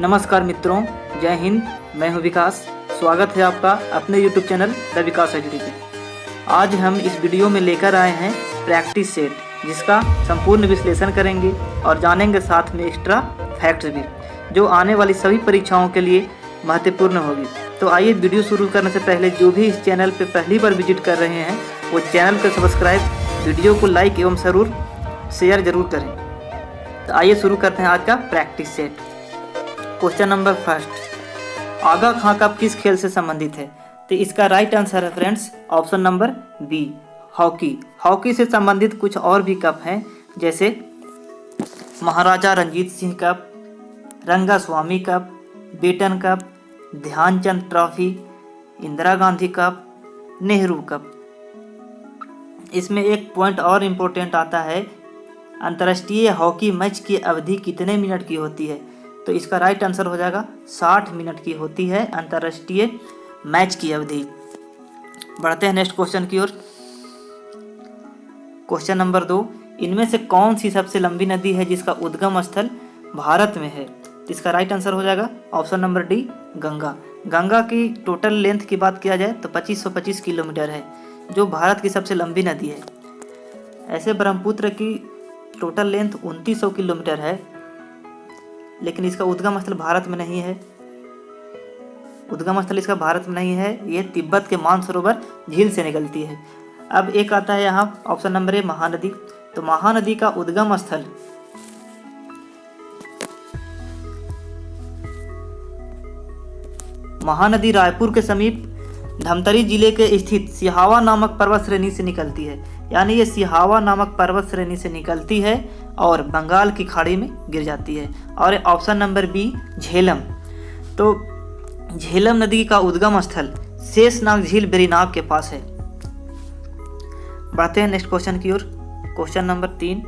नमस्कार मित्रों, जय हिंद। मैं हूं विकास। स्वागत है आपका अपने YouTube चैनल द विकास एजुटी पे। आज हम इस वीडियो में लेकर आए हैं प्रैक्टिस सेट, जिसका संपूर्ण विश्लेषण करेंगे और जानेंगे साथ में एक्स्ट्रा फैक्ट्स भी, जो आने वाली सभी परीक्षाओं के लिए महत्वपूर्ण होगी। तो आइए वीडियो शुरू करने से पहले जो भी इस चैनल पर पहली बार विजिट कर रहे हैं वो चैनल को सब्सक्राइब, वीडियो को लाइक एवं ज़रूर शेयर जरूर करें। तो आइए शुरू करते हैं आज का practice set. Question number first, Aga Khan cup किस खेल से संबंधित है? तो इसका राइट आंसर है friends option number B, hockey. Hockey से संबंधित कुछ और भी कप हैं, जैसे Maharaja Ranjit Singh cup, Rangaswamy cup, Beighton cup, Dhyanchand trophy, Indira Gandhi cup, Nehru cup. इसमें एक पॉइंट और इम्पोर्टेंट आता है, अंतर्राष्ट्रीय हॉकी मैच की अवधि कितने मिनट की होती है? तो इसका राइट आंसर हो जाएगा 60 मिनट की होती है अंतर्राष्ट्रीय मैच की अवधि। बढ़ते हैं नेक्स्ट क्वेश्चन की ओर। क्वेश्चन नंबर 2, इनमें से कौन सी सबसे लंबी नदी है जिसका उद्गम स्थल भारत में है? इसका राइट आंसर हो जाएगा option number D, Ganga. Ganga की टोटल लेंथ की बात किया जाए तो 2525 किलोमीटर है, जो भारत की सबसे लंबी नदी है। ऐसे ब्रह्मपुत्र की टोटल लेंथ 2900 किलोमीटर है, लेकिन इसका उद्गम स्थल भारत में नहीं है। उद्गम स्थल इसका भारत में नहीं है, ये तिब्बत के मानसरोवर झील से निकलती है। अब एक आता है यहाँ ऑप्शन नंबर ए, महानदी। तो महानदी का उद्गम स्थल महानदी रायपुर के समीप धमतरी जिले के स्थित सिहावा नामक पर्वत श्रेणी से निकलती है। यानी ये सिहावा नामक पर्वत श्रेणी से निकलती है और बंगाल की खाड़ी में गिर जाती है। और ऑप्शन नंबर बी, झेलम। तो झेलम नदी का उद्गम स्थल शेषनाग झील बेरीनाग के पास है। बढ़ते हैं नेक्स्ट क्वेश्चन की ओर। क्वेश्चन नंबर 3,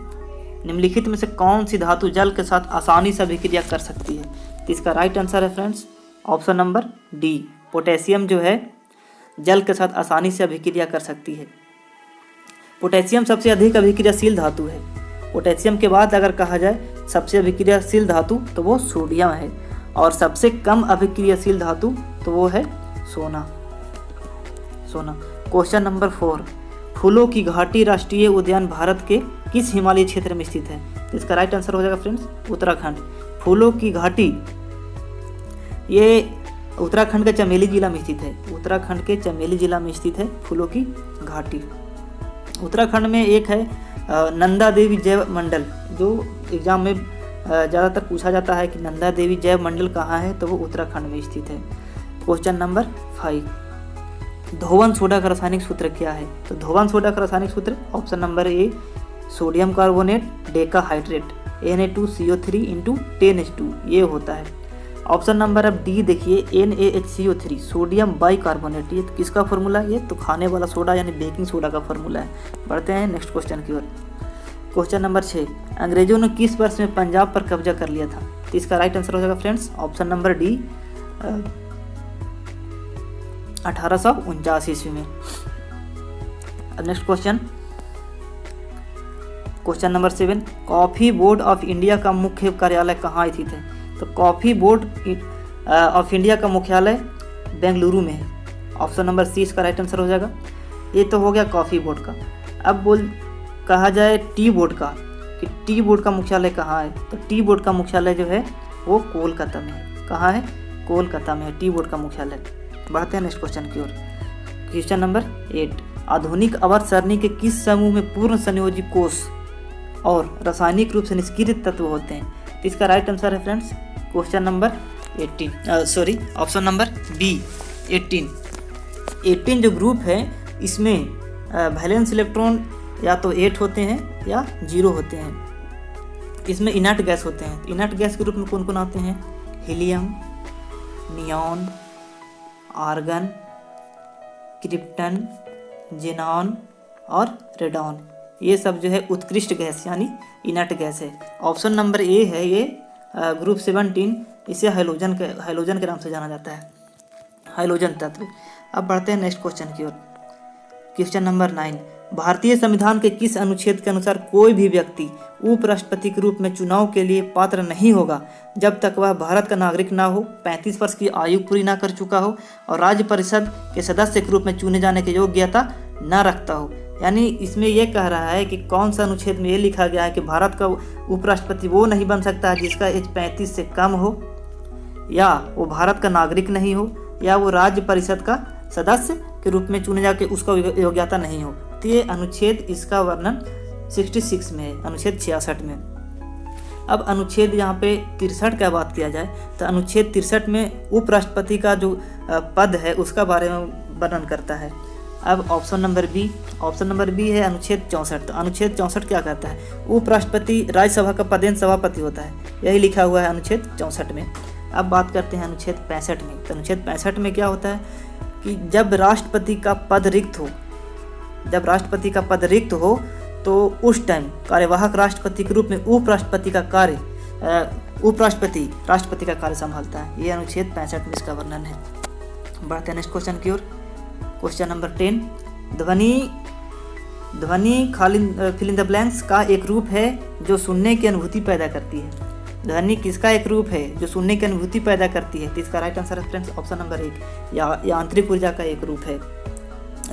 निम्नलिखित में से कौन सी धातु जल के साथ आसानी से अभिक्रिया कर सकती है? तो इसका राइट आंसर है friends option number D, potassium जो है जल के साथ आसानी से अभिक्रिया कर सकती है। पोटेशियम सबसे अधिक अभिक्रियाशील धातु है। पोटेशियम के बाद अगर कहा जाए सबसे अभिक्रियाशील धातु तो वो सोडियम है, और सबसे कम अभिक्रियाशील धातु तो वो है सोना। क्वेश्चन नंबर 4, फूलों की घाटी राष्ट्रीय उद्यान भारत के किस हिमालय क्षेत्र में स्थित है? इसका राइट आंसर हो जाएगा फ्रेंड्स उत्तराखंड। फूलों की घाटी ये उत्तराखंड के चमेली जिला में स्थित है। उत्तराखंड के चमेली जिला में स्थित है फूलों की घाटी। उत्तराखंड में एक है नंदा देवी जैव मंडल, जो एग्जाम में ज़्यादातर पूछा जाता है कि नंदा देवी जैव मंडल कहाँ है, तो वो उत्तराखंड में स्थित है। क्वेश्चन नंबर 5, धोवन सोडा का रासायनिक सूत्र क्या है? तो धोवन सोडा का रासायनिक सूत्र ऑप्शन नंबर ए, sodium carbonate decahydrate Na2CO3 × 10H2 ये होता है। ऑप्शन नंबर अब डी देखिए, NaHCO3 सोडियम बाइकार्बोनेट, ये किसका फॉर्मूला? ये तो खाने वाला सोडा यानी बेकिंग सोडा का फॉर्मूला है। बढ़ते हैं नेक्स्ट क्वेश्चन की ओर। क्वेश्चन नंबर 6, अंग्रेजों ने किस वर्ष में पंजाब पर कब्जा कर लिया था? तो इसका राइट आंसर हो जाएगा फ्रेंड्स ऑप्शन नंबर डी, 1849 ईस्वी में। अब next question number 7, coffee board of India का मुख्य कार्यालय कहाँ स्थित है? तो कॉफी बोर्ड ऑफ इंडिया का मुख्यालय बेंगलुरु में है। ऑप्शन नंबर सी इसका राइट आंसर हो जाएगा। ये तो हो गया कॉफी बोर्ड का। अब कहा जाए टी बोर्ड का, कि टी बोर्ड का मुख्यालय कहाँ है? तो टी बोर्ड का मुख्यालय जो है वो कोलकाता में है। कहाँ है? कोलकाता में है टी बोर्ड का मुख्यालय। बढ़ते हैं नेक्स्ट क्वेश्चन की ओर। क्वेश्चन नंबर 8, आधुनिक आवर्त सरणी के किस समूह में पूर्ण संयोजी कोष और रासायनिक रूप से निष्क्रिय तत्व होते हैं? तो इसका राइट आंसर है friends question number 18, option number B, 18 जो ग्रुप है इसमें वैलेंस इलेक्ट्रॉन या तो 8 होते हैं या 0 होते हैं। इसमें इनर्ट गैस होते हैं। इनर्ट गैस के रूप में कौन कौन आते हैं? Helium, neon, argon, krypton, xenon और रेडॉन, ये सब जो है उत्कृष्ट गैस यानी इनर्ट गैस है। ऑप्शन नंबर ए है ये ग्रुप 17, इसे हाइलोजन के नाम से जाना जाता है, हाइलोजन तत्व। अब बढ़ते हैं नेक्स्ट क्वेश्चन की ओर। क्वेश्चन नंबर 9, भारतीय संविधान के किस अनुच्छेद के अनुसार कोई भी व्यक्ति उपराष्ट्रपति के रूप में चुनाव के लिए पात्र नहीं होगा जब तक वह भारत का नागरिक ना हो, 35 वर्ष की आयु पूरी ना कर चुका हो और राज्य परिषद के सदस्य के रूप में चुने जाने की योग्यता न रखता हो। यानी इसमें यह कह रहा है कि कौन सा अनुच्छेद में ये लिखा गया है कि भारत का उपराष्ट्रपति वो नहीं बन सकता है जिसका एज 35 से कम हो, या वो भारत का नागरिक नहीं हो, या वो राज्य परिषद का सदस्य के रूप में चुने जाके उसका योग्यता नहीं हो। तो ये अनुच्छेद, इसका वर्णन 66 में है, अनुच्छेद 66 में। अब अनुच्छेद यहाँ पे 63 का बात किया जाए तो अनुच्छेद 63 में उपराष्ट्रपति का जो पद है उसका बारे में वर्णन करता है। अब ऑप्शन नंबर बी है अनुच्छेद 64। तो अनुच्छेद 64 क्या कहता है? उपराष्ट्रपति राज्यसभा का पदेन सभापति होता है, यही लिखा हुआ है अनुच्छेद 64 में। अब बात करते हैं अनुच्छेद 65 में। तो अनुच्छेद 65 में क्या होता है कि जब राष्ट्रपति का पद रिक्त हो तो उस टाइम कार्यवाहक राष्ट्रपति के रूप में उपराष्ट्रपति का कार्य राष्ट्रपति का कार्य संभालता है। ये अनुच्छेद 65 में इसका वर्णन है। बढ़ते हैं नेक्स्ट क्वेश्चन की ओर। क्वेश्चन नंबर 10, ध्वनि फिल इन द ब्लैंक्स का एक रूप है जो सुनने की अनुभूति पैदा करती है। ध्वनि किसका एक रूप है जो सुनने की अनुभूति पैदा करती है? तो इसका राइट आंसर है फ्रेंड्स ऑप्शन नंबर 1, या आंतरिक ऊर्जा का एक रूप है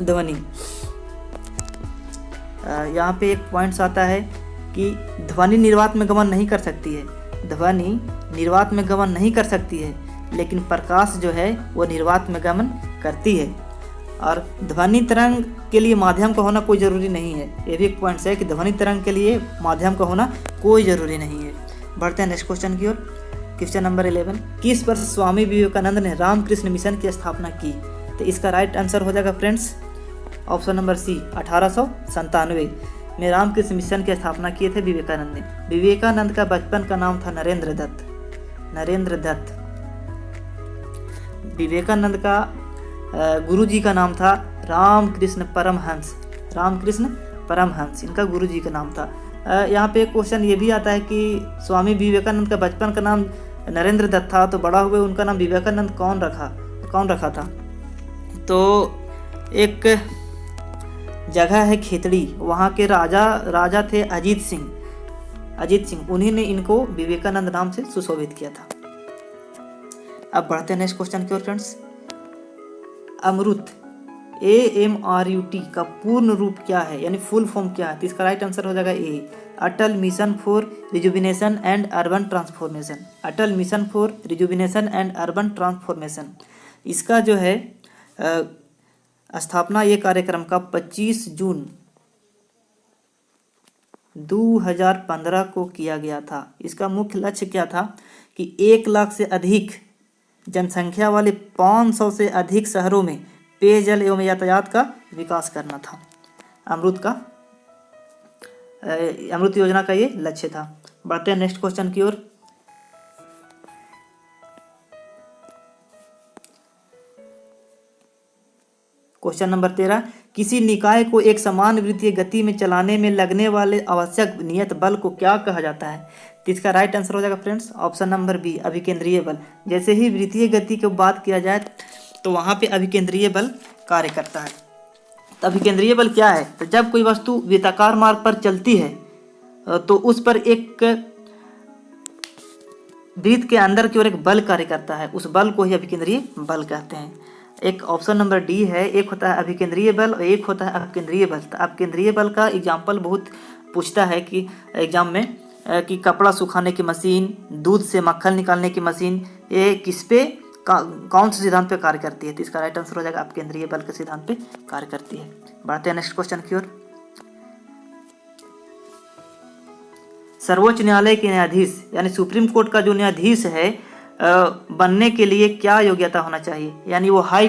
ध्वनि। यहाँ पे एक पॉइंट्स आता है कि ध्वनि निर्वात में गमन नहीं कर सकती है। ध्वनि निर्वात में गमन नहीं कर सकती है, लेकिन प्रकाश जो है वो निर्वात में गमन करती है। और ध्वनि तरंग के लिए माध्यम का होना कोई ज़रूरी नहीं है। ये भी एक पॉइंट्स है कि ध्वनि तरंग के लिए माध्यम का होना कोई ज़रूरी नहीं है। बढ़ते हैं नेक्स्ट क्वेश्चन की ओर। क्वेश्चन नंबर 11, किस वर्ष स्वामी विवेकानंद ने रामकृष्ण मिशन की स्थापना की? तो इसका राइट आंसर हो जाएगा फ्रेंड्स ऑप्शन नंबर सी, 1897 में रामकृष्ण मिशन की स्थापना किए थे विवेकानंद ने। विवेकानंद का बचपन का नाम था नरेंद्र दत्त। विवेकानंद का गुरुजी का नाम था रामकृष्ण परमहंस, इनका गुरुजी का नाम था। यहाँ पे क्वेश्चन ये भी आता है कि स्वामी विवेकानंद का बचपन का नाम नरेंद्र दत्त था, तो बड़ा हुए उनका नाम विवेकानंद कौन रखा था? तो एक जगह है खेतड़ी, वहाँ के राजा थे अजीत सिंह, उन्हीं ने इनको विवेकानंद नाम से सुशोभित किया था। अब बढ़ते हैं नेक्स्ट क्वेश्चन की ओर फ्रेंड्स। अमृत AMRUT का पूर्ण रूप क्या है, यानी फुल फॉर्म क्या है? तो इसका राइट आंसर हो जाएगा A, Atal mission for rejuvenation and urban transformation. Atal mission for rejuvenation and urban transformation, इसका जो है स्थापना ये कार्यक्रम का 25 जून 2015 को किया गया था। इसका मुख्य लक्ष्य क्या था कि 1 लाख से अधिक जनसंख्या वाले 500 से अधिक शहरों में पेयजल एवं यातायात का विकास करना था। अमृत योजना का ये लक्ष्य था। बढ़ते हैं नेक्स्ट क्वेश्चन की ओर। क्वेश्चन नंबर 13, किसी निकाय को एक समान वृत्तीय गति में चलाने में लगने वाले आवश्यक नियत बल को क्या कहा जाता है? तो इसका राइट आंसर हो जाएगा फ्रेंड्स ऑप्शन नंबर बी, अभिकेंद्रीय बल। जैसे ही वृत्तीय गति की बात किया जाए तो वहाँ पे अभिकेंद्रीय बल कार्य करता है। तो अभिकेंद्रीय बल क्या है? तो जब कोई वस्तु वृत्ताकार मार्ग पर चलती है तो उस पर एक वृत्त के अंदर की ओर एक बल कार्य करता है, उस बल को ही अभिकेंद्रीय बल कहते हैं। एक ऑप्शन नंबर डी है, एक होता है अभिकेंद्रीय बल और एक होता है अपकेंद्रीय बल। तो अपकेंद्रीय बल का एग्जाम्पल बहुत पूछता है कि एग्जाम में कि कपड़ा सुखाने की मशीन, दूध से मक्खन निकालने की मशीन, ये किस पे कौन से सिद्धांत पे कार्य करती है? तो इसका राइट आंसर हो जाएगा अपकेंद्रीय बल के सिद्धांत पे कार्य करती है। बढ़ते हैं नेक्स्ट क्वेश्चन की ओर। सर्वोच्च न्यायालय के न्यायाधीश यानी सुप्रीम कोर्ट का जो न्यायाधीश है बनने के लिए क्या योग्यता होना चाहिए? यानी वो हाई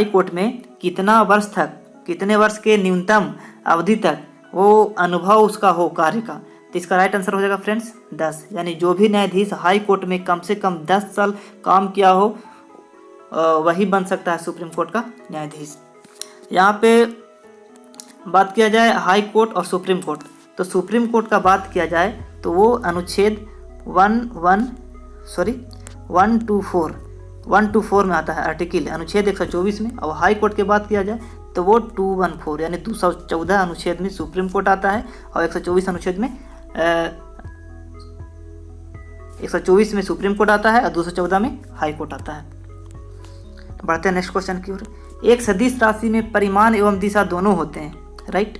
कोर्ट में कितने वर्ष के न्यूनतम अवधि तक वो अनुभव उसका हो कार्य का? तो इसका राइट आंसर हो जाएगा फ्रेंड्स 10। यानी जो भी न्यायाधीश हाई कोर्ट में कम से कम 10 साल काम किया हो वही बन सकता है सुप्रीम कोर्ट का न्यायाधीश। यहाँ पे बात किया जाए हाई कोर्ट और सुप्रीम कोर्ट, तो सुप्रीम कोर्ट का बात किया जाए तो वो अनुच्छेद 124 में आता है, आर्टिकल अनुच्छेद 124 में। और हाई कोर्ट की बात किया जाए तो वो 214 यानी 214 अनुच्छेद में सुप्रीम कोर्ट आता है और 124 अनुच्छेद में 124 में सुप्रीम कोर्ट आता है और 214 में हाई कोर्ट आता है। बढ़ते हैं नेक्स्ट क्वेश्चन की ओर। एक सदिश राशि में परिमाण एवं दिशा दोनों होते हैं, राइट,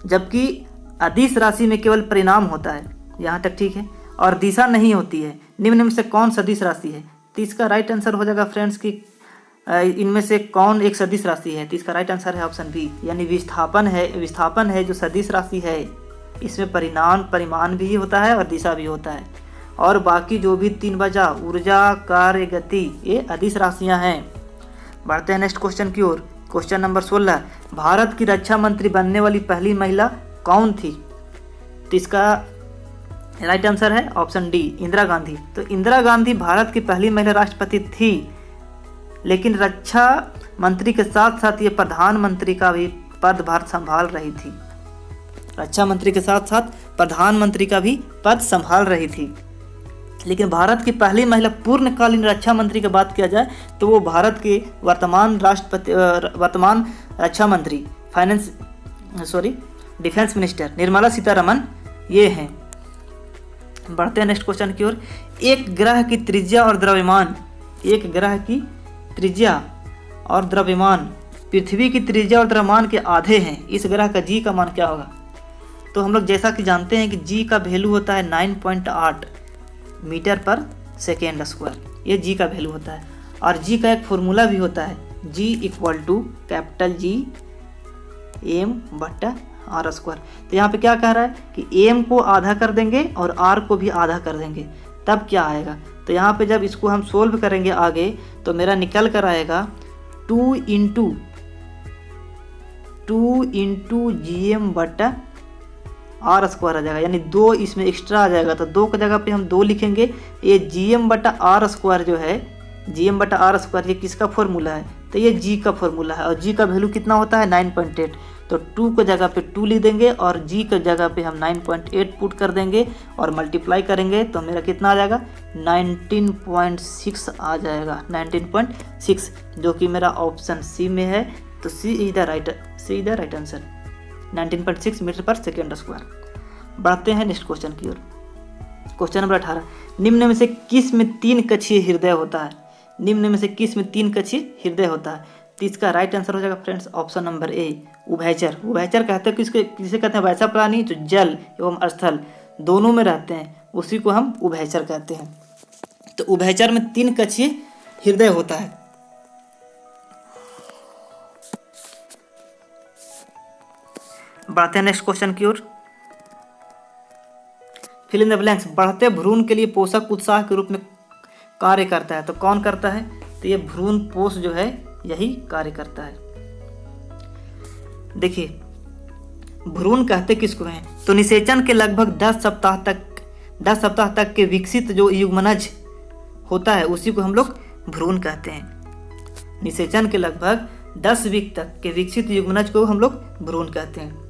जबकि अदिश राशि में केवल परिणाम होता है, यहाँ तक ठीक है, और दिशा नहीं होती है। निम्न में से कौन सदिश राशि है? तो इसका राइट आंसर हो जाएगा फ्रेंड्स कि इनमें से कौन एक सदिश राशि है? तो इसका राइट आंसर है ऑप्शन बी, यानी विस्थापन है जो सदिश राशि है। इसमें परिमाण भी होता है और दिशा भी होता है, और बाकी जो भी 3 बचा ऊर्जा, कार्य, गति, ये अदिश राशियाँ हैं। बढ़ते हैं नेक्स्ट क्वेश्चन की ओर। क्वेश्चन नंबर 16, भारत की रक्षा मंत्री बनने वाली पहली महिला कौन थी? तो इसका राइट आंसर है ऑप्शन डी, इंदिरा गांधी। तो इंदिरा गांधी भारत की पहली महिला राष्ट्रपति थी, लेकिन रक्षा मंत्री के साथ साथ ये प्रधानमंत्री का भी पदभार संभाल रही थी। रक्षा मंत्री के साथ साथ प्रधानमंत्री का भी पद संभाल रही थी। लेकिन भारत की पहली महिला पूर्णकालीन रक्षा मंत्री की बात किया जाए तो वो भारत के वर्तमान रक्षा मंत्री डिफेंस मिनिस्टर निर्मला सीतारमण ये हैं। बढ़ते हैं नेक्स्ट क्वेश्चन की ओर। एक ग्रह की त्रिज्या और द्रव्यमान पृथ्वी की त्रिज्या और द्रव्यमान के आधे हैं। इस ग्रह का जी का मान क्या होगा? तो हम लोग जैसा कि जानते हैं कि जी का वैल्यू होता है 9.8 मीटर पर सेकेंड स्क्वायर, ये जी का वैल्यू होता है। और जी का एक फॉर्मूला भी होता है, G equal to capital G M बट्टा आर स्क्वायर। तो यहाँ पे क्या कह रहा है कि एम को आधा कर देंगे और आर को भी आधा कर देंगे, तब क्या आएगा? तो यहाँ पे जब इसको हम सोल्व करेंगे आगे तो मेरा निकल कर आएगा 2 इंटू जी एम बट्टा आर स्क्वायर आ जाएगा, यानी 2 इसमें एक्स्ट्रा आ जाएगा। तो 2 की जगह पे हम 2 लिखेंगे। ये जी एम बटा आर स्क्वायर जो है, जी एम बटा आर स्क्वायर ये किसका फॉर्मूला है? तो ये जी का फॉर्मूला है, और जी का वैल्यू कितना होता है 9.8। तो 2 की जगह पे 2 लिख देंगे और जी की जगह पे हम 9.8 पुट कर देंगे और मल्टीप्लाई करेंगे तो मेरा कितना आ जाएगा 19.6 आ जाएगा, 19.6, जो कि मेरा ऑप्शन सी में है। तो C is the right answer, 19.6 metre per second square. बढ़ते हैं नेक्स्ट क्वेश्चन की ओर। क्वेश्चन नंबर 18, निम्न में से किस में 3 कक्षीय हृदय होता है? निम्न में से किस में 3 कक्षीय हृदय होता है? तो इसका राइट आंसर हो जाएगा फ्रेंड्स ऑप्शन नंबर ए, उभयचर। उभयचर कहते हैं किसे कहते हैं? वैसा प्राणी जो जल एवं स्थल दोनों में रहते हैं, उसी को हम उभयचर कहते हैं। तो उभयचर में 3 कक्षीय हृदय होता है। बढ़ते हैं नेक्स्ट क्वेश्चन की ओर। Fill in the blanks. बढ़ते भ्रूण के लिए पोषक उत्साह के रूप में कार्य करता है, तो कौन करता है? तो ये भ्रूण पोष जो है यही कार्य करता है। देखिए, भ्रूण कहते किसको हैं? तो निषेचन के लगभग 10 सप्ताह तक के विकसित जो युग्मनज होता है उसी को हम लोग भ्रूण कहते हैं। निषेचन के लगभग 10 वीक तक के विकसित युग्मनज को हम लोग भ्रूण कहते हैं।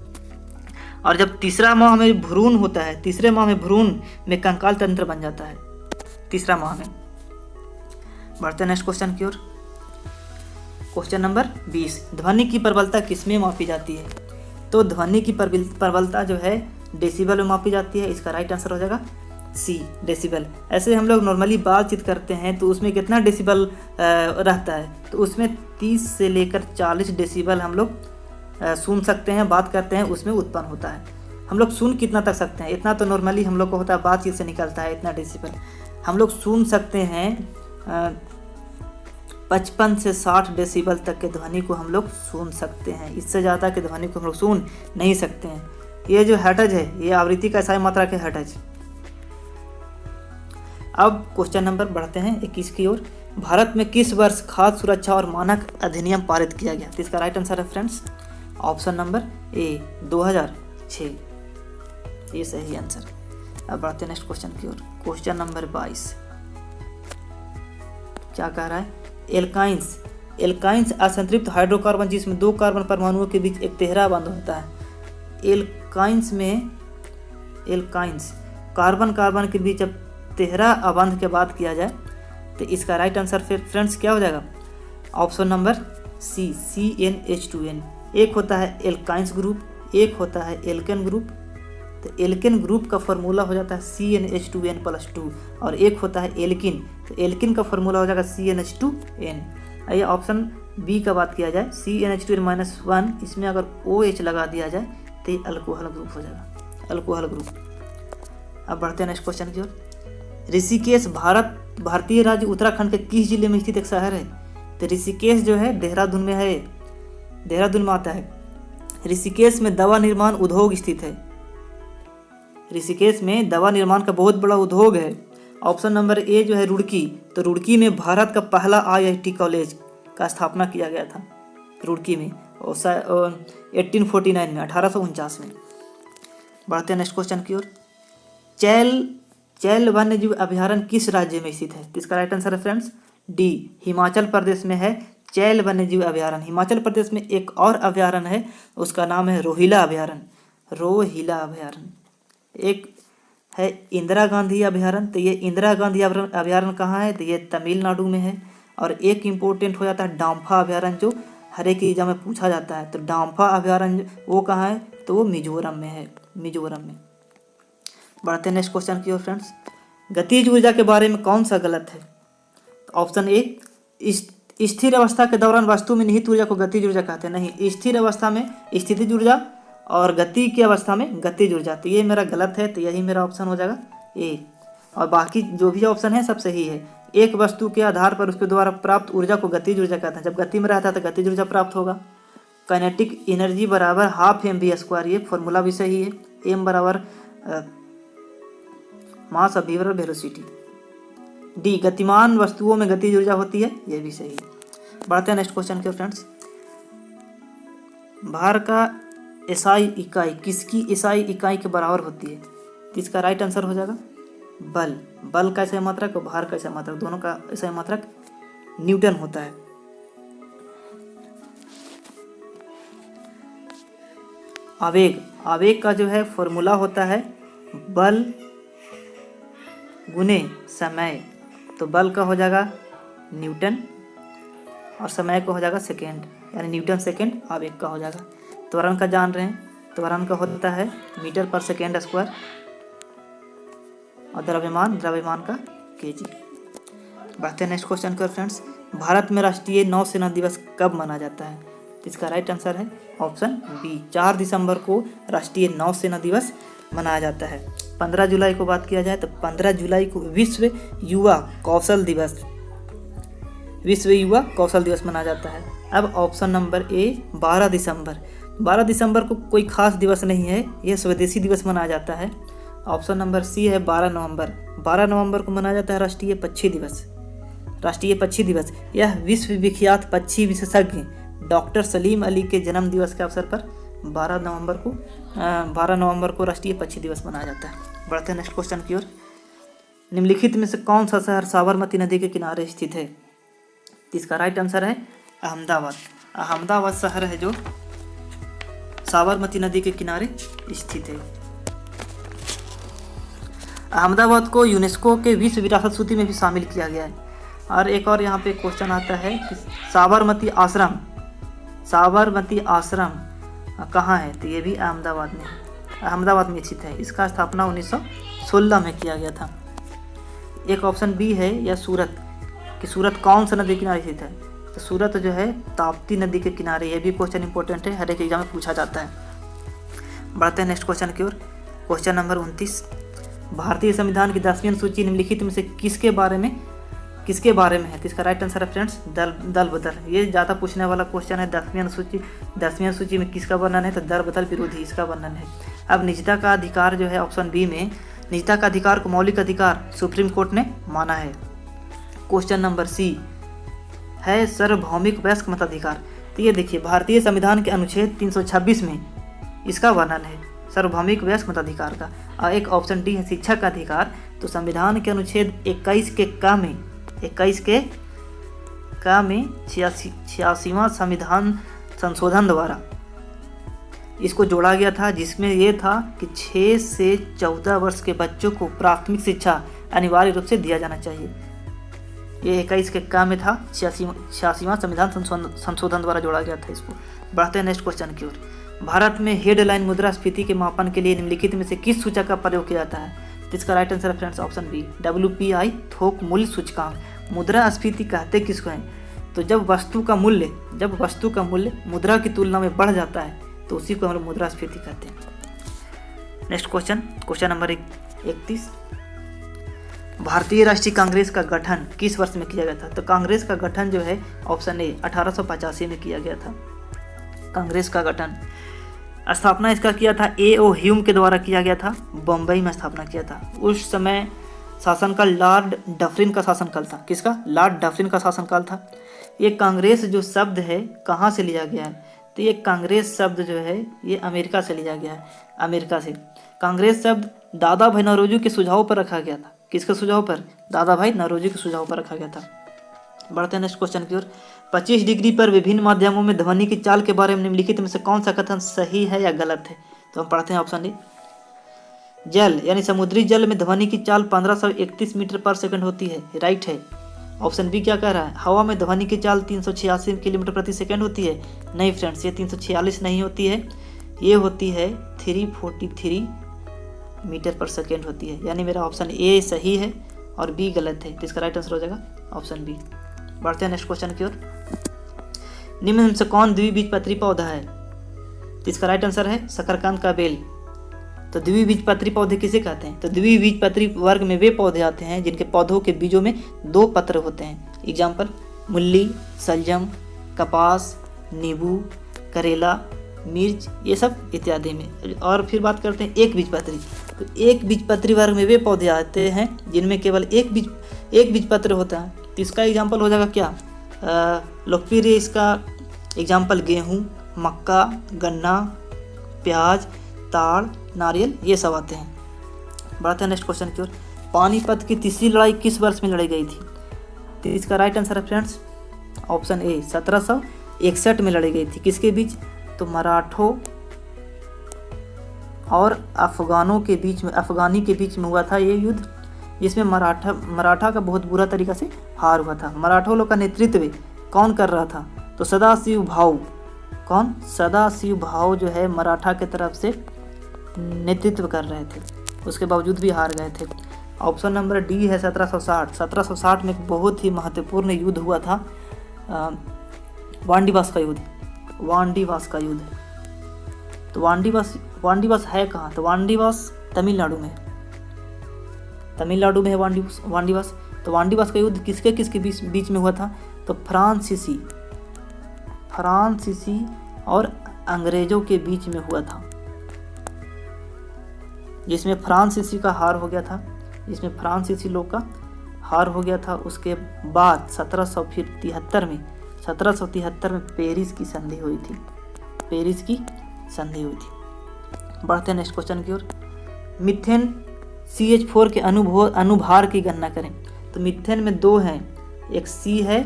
और जब तीसरा माह में भ्रूण होता है, तीसरे माह में भ्रूण में कंकाल तंत्र बन जाता है, तीसरा माह में। बढ़ते हैं नेक्स्ट क्वेश्चन की ओर। क्वेश्चन नंबर 20, ध्वनि की प्रबलता किसमें मापी जाती है? तो ध्वनि की प्रबलता जो है डेसिबल में मापी जाती है। इसका राइट आंसर हो जाएगा सी, डेसिबल। ऐसे हम लोग नॉर्मली बातचीत करते हैं तो उसमें कितना डेसिबल रहता है? तो उसमें 30 से लेकर 40 डेसिबल हम लोग सुन सकते हैं, बात करते हैं उसमें उत्पन्न होता है। हम लोग सुन कितना तक सकते हैं? इतना तो नॉर्मली हम लोग को होता है, बातचीत से निकलता है इतना डेसिबल। हम लोग सुन सकते हैं 55 से 60 डेसिबल तक के ध्वनि को हम लोग सुन सकते हैं। इससे ज़्यादा के ध्वनि को हम लोग सुन नहीं सकते हैं। ये जो हर्ट्ज है ये आवृत्ति का इकाई मात्रा के हर्ट्ज। अब क्वेश्चन नंबर बढ़ते हैं 21 की ओर। भारत में किस वर्ष खाद्य सुरक्षा और मानक अधिनियम पारित किया गया? तो इसका राइट आंसर है फ्रेंड्स ऑप्शन नंबर ए, 2006, ये सही आंसर। अब बढ़ते हैं नेक्स्ट क्वेश्चन की ओर। क्वेश्चन नंबर 22 क्या कह रहा है? एल्काइंस असंतृप्त हाइड्रोकार्बन जिसमें 2 कार्बन परमाणुओं के बीच एक तिहरा बंध होता है। एल्काइंस कार्बन के बीच जब तिहरा अबंध के बात किया जाए तो इसका राइट आंसर फिर फ्रेंड्स क्या हो जाएगा? Option number C, CnH2n। एक होता है एल्काइंस ग्रुप, एक होता है एल्केन ग्रुप। तो एल्केन ग्रुप का फॉर्मूला हो जाता है CnH2n+2 और एक होता है एल्किन, तो एल्किन का फॉर्मूला हो जाएगा CnH2n। आइए ऑप्शन बी का बात किया जाए, CnH2n-1, इसमें अगर OH लगा दिया जाए तो ये अल्कोहल ग्रुप हो जाएगा, अल्कोहल ग्रुप। अब बढ़ते हैं नेक्स्ट क्वेश्चन की ओर। ऋषिकेश भारतीय राज्य उत्तराखंड के किस जिले में स्थित एक शहर है? तो ऋषिकेश जो है देहरादून में है, देहरादून में आता है। ऋषिकेश में दवा निर्माण उद्योग स्थित है, ऋषिकेश में दवा निर्माण का बहुत बड़ा उद्योग है। ऑप्शन नंबर ए जो है रुड़की, तो रुड़की में भारत का पहला IIT कॉलेज का स्थापना किया गया था, रुड़की में 1849 में, 1849 में। बढ़ते हैं नेक्स्ट क्वेश्चन की ओर। चैल वन्य जीव अभयारण्य किस राज्य में स्थित है? इसका राइट आंसर है फ्रेंड्स डी, हिमाचल प्रदेश में है चैल वन्य जीव अभयारण्य। हिमाचल प्रदेश में एक और अभयारण्य है, उसका नाम है रोहिला अभयारण्य, रोहिला अभयारण्य। एक है इंदिरा गांधी अभयारण्य, तो ये इंदिरा गांधी अभयारण्य कहाँ है? तो ये तमिलनाडु में है। और एक इम्पोर्टेंट हो जाता है डाम्फा अभयारण्य, जो हर एक एग्जाम में पूछा जाता है। तो डाम्फा अभयारण्य वो कहाँ है? तो वो मिजोरम में है, मिजोरम में। बढ़ते हैं नेक्स्ट क्वेश्चन की ओर फ्रेंड्स। गतिज ऊर्जा के बारे में कौन सा गलत है? ऑप्शन ए, स्थिर अवस्था के दौरान वस्तु में निहित ऊर्जा को गतिज ऊर्जा कहते हैं। नहीं, स्थिर अवस्था में स्थितिज ऊर्जा और गति की अवस्था में गतिज ऊर्जा। तो ये मेरा गलत है, तो यही मेरा ऑप्शन हो जाएगा ए। और बाकी जो भी ऑप्शन है सब सही है। एक वस्तु के आधार पर उसके द्वारा प्राप्त ऊर्जा को गतिज ऊर्जा कहते हैं। जब गति में रहता है तो गतिज ऊर्जा प्राप्त होगा। काइनेटिक एनर्जी बराबर ½ mv², ये फॉर्मूला भी सही है। m बराबर मास अभिवर वेलोसिटी। डी, गतिमान वस्तुओं में गतिज ऊर्जा होती है, यह भी सही है। बढ़ते हैं नेक्स्ट क्वेश्चन के फ्रेंड्स। भार का एसआई इकाई किसकी एसआई इकाई के बराबर होती है? तो इसका राइट आंसर हो जाएगा बल। बल का एसआई मात्रक और भार का एसआई मात्रक, दोनों का एसआई मात्रक न्यूटन होता है। आवेग, आवेग का जो है फॉर्मूला होता है बल गुने समय। तो बल का हो जाएगा न्यूटन और समय का हो जाएगा सेकेंड, यानी न्यूटन सेकेंड आवेग का हो जाएगा। त्वरण का जान रहे हैं, त्वरण का होता है मीटर पर सेकेंड स्क्वायर और द्रव्यमान का केजी। बढ़ते हैं नेक्स्ट क्वेश्चन कर फ्रेंड्स। भारत में राष्ट्रीय नौसेना दिवस कब मनाया जाता है? तो इसका राइट आंसर है ऑप्शन बी, 4 दिसंबर को राष्ट्रीय नौसेना दिवस मनाया जाता है। 15 जुलाई को बात किया जाए तो 15 जुलाई को विश्व युवा कौशल दिवस, विश्व युवा कौशल दिवस मनाया जाता है। अब ऑप्शन नंबर ए 12 दिसंबर, 12 दिसंबर को कोई खास दिवस नहीं है, यह स्वदेशी दिवस मनाया जाता है। ऑप्शन नंबर सी है 12 नवंबर, 12 नवंबर को मनाया जाता है राष्ट्रीय पक्षी दिवस, राष्ट्रीय पक्षी दिवस। यह विश्व विख्यात पक्षी विशेषज्ञ डॉक्टर सलीम अली के जन्म दिवस के अवसर पर 12 नवंबर को राष्ट्रीय पक्षी दिवस मनाया जाता है। बढ़ते हैं नेक्स्ट क्वेश्चन की ओर। निम्नलिखित में से कौन सा शहर साबरमती नदी के किनारे स्थित है? इसका राइट आंसर है अहमदाबाद। अहमदाबाद शहर है जो साबरमती नदी के किनारे स्थित है। अहमदाबाद को यूनेस्को के विश्व विरासत सूची में भी शामिल किया गया है। और एक और यहाँ पे क्वेश्चन आता है कि साबरमती आश्रम कहाँ है? तो ये भी अहमदाबाद में है, अहमदाबाद में स्थित है। इसका स्थापना 1916 में किया गया था। एक ऑप्शन बी है या सूरत, कि सूरत कौन सा नदी किनारे स्थित है? तो सूरत जो है ताप्ती नदी के किनारे। ये भी क्वेश्चन इंपॉर्टेंट है, हर एक एग्जाम में पूछा जाता है। बढ़ते हैं नेक्स्ट क्वेश्चन की ओर। Question number 29। भारतीय संविधान की 10वीं अनुसूची निम्नलिखित में से किसके बारे में है? तो इसका राइट आंसर है फ्रेंड्स दल बदल। ये ज़्यादा पूछने वाला क्वेश्चन है। 10वीं अनुसूची में किसका वर्णन है? तो दल बदल विरोधी, इसका वर्णन है। अब निजता का अधिकार जो है ऑप्शन बी में, निजता का अधिकार को मौलिक अधिकार सुप्रीम कोर्ट ने माना है। क्वेश्चन नंबर सी है सार्वभौमिक वयस्क मताधिकार। तो ये देखिए भारतीय संविधान के अनुच्छेद 326 में इसका वर्णन है सार्वभौमिक वयस्क मताधिकार का। और एक ऑप्शन डी है शिक्षा का अधिकार। तो संविधान के अनुच्छेद 21 के का में 86वां संविधान संशोधन द्वारा इसको जोड़ा गया था, जिसमें यह था कि 6 से 14 वर्ष के बच्चों को प्राथमिक शिक्षा अनिवार्य रूप से दिया जाना चाहिए। ये 21 के का में था, 86वां संविधान संशोधन द्वारा जोड़ा गया था इसको। बढ़ते हैं नेक्स्ट क्वेश्चन की ओर। भारत में हेडलाइन मुद्रास्फीति के मापन के लिए निम्नलिखित में से किस सूचक का प्रयोग किया जाता है? तो इसका राइट आंसर है फ्रेंड्स ऑप्शन बी, WPI थोक मूल्य सूचकांक। मुद्रास्फीति कहते किसको हैं? तो जब वस्तु का मूल्य मुद्रा की तुलना में बढ़ जाता है तो उसी को हम लोग मुद्रास्फीति कहते हैं। Next question number 31। भारतीय राष्ट्रीय कांग्रेस का गठन किस वर्ष में किया गया था? तो कांग्रेस का गठन जो है ऑप्शन ए 1885 में किया गया था। कांग्रेस का गठन, स्थापना इसका किया था A.O. ह्यूम के द्वारा किया गया था, बम्बई में स्थापना किया था। उस समय शासनकाल लॉर्ड डफरिन का शासनकाल था। किसका? लॉर्ड डफरिन का शासनकाल था। ये कांग्रेस जो शब्द है कहाँ से लिया गया है? तो ये कांग्रेस शब्द जो है ये अमेरिका से लिया गया है, अमेरिका से। कांग्रेस शब्द दादा भाई नौरोजी के सुझाव पर रखा गया था। किसके सुझाव पर? दादा भाई नौरोजी के सुझाव पर रखा गया था। बढ़ते हैं नेक्स्ट क्वेश्चन की ओर। 25 डिग्री पर विभिन्न माध्यमों में ध्वनि की चाल के बारे में निम्नलिखित में से कौन सा कथन सही है या गलत है? तो हम पढ़ते हैं ऑप्शन ए। जल यानी समुद्री जल में ध्वनि की चाल 1531 मीटर पर सेकंड होती है, राइट है। ऑप्शन बी क्या कह रहा है? हवा में ध्वनि की चाल 386 किलोमीटर प्रति सेकंड होती है। नहीं फ्रेंड्स, ये 346 नहीं होती है, ये होती है 343 मीटर पर सेकेंड होती है। यानी मेरा ऑप्शन ए सही है और बी गलत है। तो इसका राइट आंसर हो जाएगा ऑप्शन बी। बढ़ते हैं नेक्स्ट क्वेश्चन की ओर। निम्न में से कौन द्विबीजपत्री पौधा है? तो इसका राइट आंसर है शकरकंद का बेल। तो द्विबीजपत्री पौधे किसे कहते हैं? तो द्विबीजपत्री वर्ग में वे पौधे आते हैं जिनके पौधों के बीजों में 2 पत्र होते हैं। एग्जाम्पल मूली, सलजम, कपास, नींबू, करेला, मिर्च, ये सब इत्यादि में। और फिर बात करते हैं एक बीजपत्री। तो एक बीजपत्री वर्ग में वे पौधे आते हैं जिनमें केवल एक बीजपत्र होता है। तो इसका एग्जाम्पल हो जाएगा क्या? लोकप्रिय इसका एग्जाम्पल गेहूँ, मक्का, गन्ना, प्याज, ताड़, नारियल, ये सब आते हैं। बढ़ते हैं नेक्स्ट क्वेश्चन की ओर। पानीपत की तीसरी लड़ाई किस वर्ष में लड़ी गई थी? तो इसका राइट आंसर है फ्रेंड्स ऑप्शन ए 1761 में लड़ी गई थी। किसके बीच? तो मराठों और अफगानी के बीच में हुआ था ये युद्ध, जिसमें मराठा का बहुत बुरा तरीका से हार हुआ था। मराठों लोग का नेतृत्व कौन कर रहा था? तो सदाशिव भाऊ। कौन? सदाशिव भाऊ जो है मराठा के तरफ से नेतृत्व कर रहे थे, उसके बावजूद भी हार गए थे। ऑप्शन नंबर डी है 1760। 1760 में एक बहुत ही महत्वपूर्ण युद्ध हुआ था, वांडीवास का युद्ध। तो वांडीवास है कहाँ? तो वांडीवास तमिलनाडु में है वांडीवास। तो वांडीवास का युद्ध किसके बीच में हुआ था? तो फ्रांसीसी और अंग्रेजों के बीच में हुआ था, जिसमें फ्रांसीसी का हार हो गया था, जिसमें फ्रांसीसी लोग का हार हो गया था। उसके बाद 1773 में पेरिस की संधि हुई थी। बढ़ते हैं नेक्स्ट क्वेश्चन की ओर। मीथेन CH4 के अनुभार की गणना करें। तो मीथेन में 2 हैं, एक C है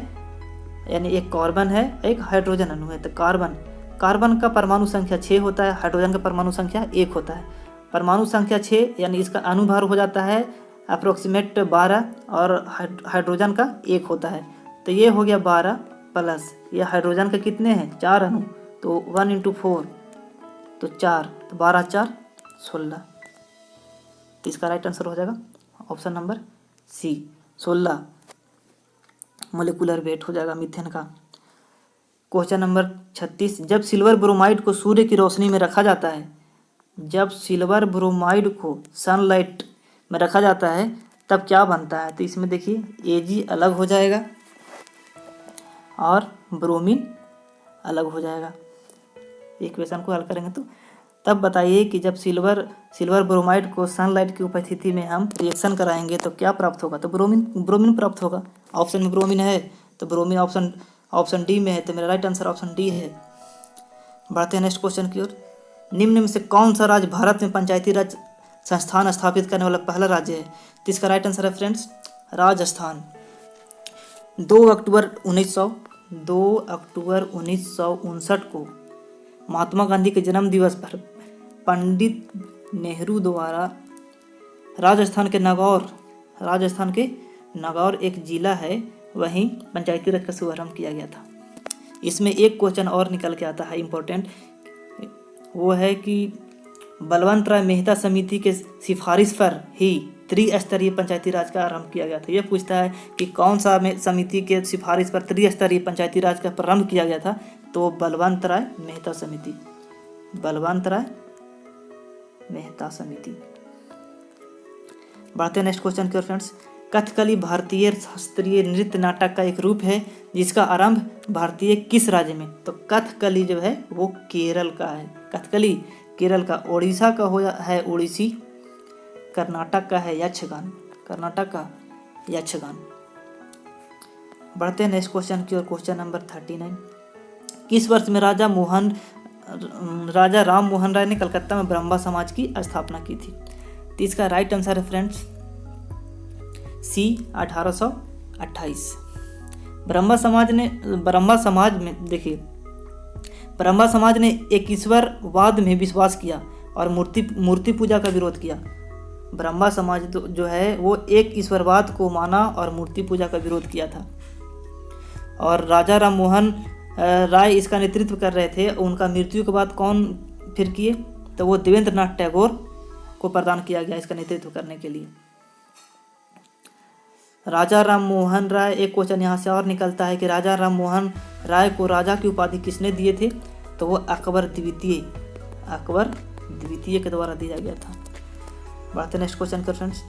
यानी एक कार्बन है, एक हाइड्रोजन अणु है। तो कार्बन का परमाणु संख्या 6 होता है, हाइड्रोजन का परमाणु संख्या 1 होता है। परमाणु संख्या 6 यानी इसका अनुभार हो जाता है अप्रोक्सीमेट 12 और हाइड्रोजन का 1 होता है। तो ये हो गया 12 प्लस ये हाइड्रोजन का कितने हैं? 4 अणु, तो 1 × 4 तो 4, तो 12 × 4 = 16। तो इसका राइट आंसर हो जाएगा option number C 16 molecular weight हो जाएगा मीथेन का। Question number 36। जब सिल्वर ब्रोमाइड को सूर्य की रोशनी में रखा जाता है, जब सिल्वर ब्रोमाइड को सनलाइट में रखा जाता है तब क्या बनता है? तो इसमें देखिए Ag अलग हो जाएगा और ब्रोमीन अलग हो जाएगा। इक्वेशन को हल करेंगे तो तब बताइए कि जब सिल्वर ब्रोमाइड को सनलाइट की उपस्थिति में हम रिएक्शन कराएंगे तो क्या प्राप्त होगा? तो ब्रोमीन प्राप्त होगा। ऑप्शन में ब्रोमीन है तो ब्रोमीन ऑप्शन डी में है, तो मेरा राइट आंसर ऑप्शन डी है। बढ़ते हैं नेक्स्ट क्वेश्चन की ओर। निम्न में से कौन सा राज्य भारत में पंचायती राज संस्थान स्थापित करने वाला पहला राज्य है? तो इसका राइट आंसर है फ्रेंड्स राजस्थान। 2 अक्टूबर 1959 को महात्मा गांधी के जन्म दिवस पर पंडित नेहरू द्वारा राजस्थान के नागौर एक जिला है वहीं पंचायती राज का शुभारंभ किया गया था। इसमें एक क्वेश्चन और निकल के आता है इम्पोर्टेंट, वो है कि बलवंत राय मेहता समिति के सिफारिश पर ही त्रिस्तरीय पंचायती राज का आरंभ किया गया था। ये पूछता है कि कौन सा समिति के सिफारिश पर त्रिस्तरीय पंचायती राज का प्रारंभ किया गया था, तो बलवंत राय मेहता समिति, बलवंत राय मेहता समिति। बढ़ते हैं नेक्स्ट क्वेश्चन की ओर फ्रेंड्स। कथकली भारतीय शास्त्रीय नृत्य नाटक का एक रूप है जिसका आरंभ भारतीय किस राज्य में, तो कथकली जो है वो केरल का है। कथकली केरल का, ओडिशा का है ओडिसी, कर्नाटक का है यक्षगान, कर्नाटक का यक्षगान। बढ़ते हैं नेक्स्ट क्वेश्चन की ओर, क्वेश्चन नंबर 39। किस वर्ष में राजा राम मोहन राय ने कलकत्ता में ब्रह्मा समाज की स्थापना की थी, तो इसका राइट आंसर है फ्रेंड्स सी 1828। ब्रह्मा समाज ने एक ईश्वरवाद में विश्वास किया और मूर्ति पूजा का विरोध किया। ब्रह्मा समाज जो है वो एक ईश्वरवाद को माना और मूर्ति पूजा का विरोध किया था। और राजा राम मोहन राय इसका नेतृत्व कर रहे थे। उनका मृत्यु के बाद कौन फिर किए, तो वो देवेंद्र नाथ टैगोर को प्रदान किया गया इसका नेतृत्व करने के लिए। राजा राम मोहन राय, एक क्वेश्चन यहाँ से और निकलता है कि राजा राम मोहन राय को राजा की उपाधि किसने दिए थे, तो वो अकबर द्वितीय के द्वारा दिया गया था। बढ़ते नेक्स्ट क्वेश्चन कर फ्रेंड्स।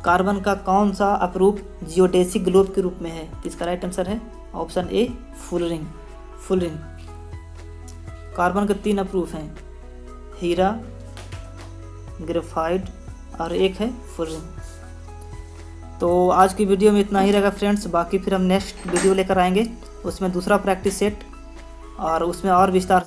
कार्बन का कौन सा अपरूप जियोडेसिक ग्लोब के रूप में है, इसका राइट आंसर है option a full ring. Carbon के 3 अपरूप हैं, हीरा, ग्रेफाइट और एक है फुल रिंग। तो आज की वीडियो में इतना ही रहेगा फ्रेंड्स। बाकी फिर हम नेक्स्ट वीडियो लेकर आएंगे, उसमें दूसरा प्रैक्टिस सेट और उसमें और विस्तार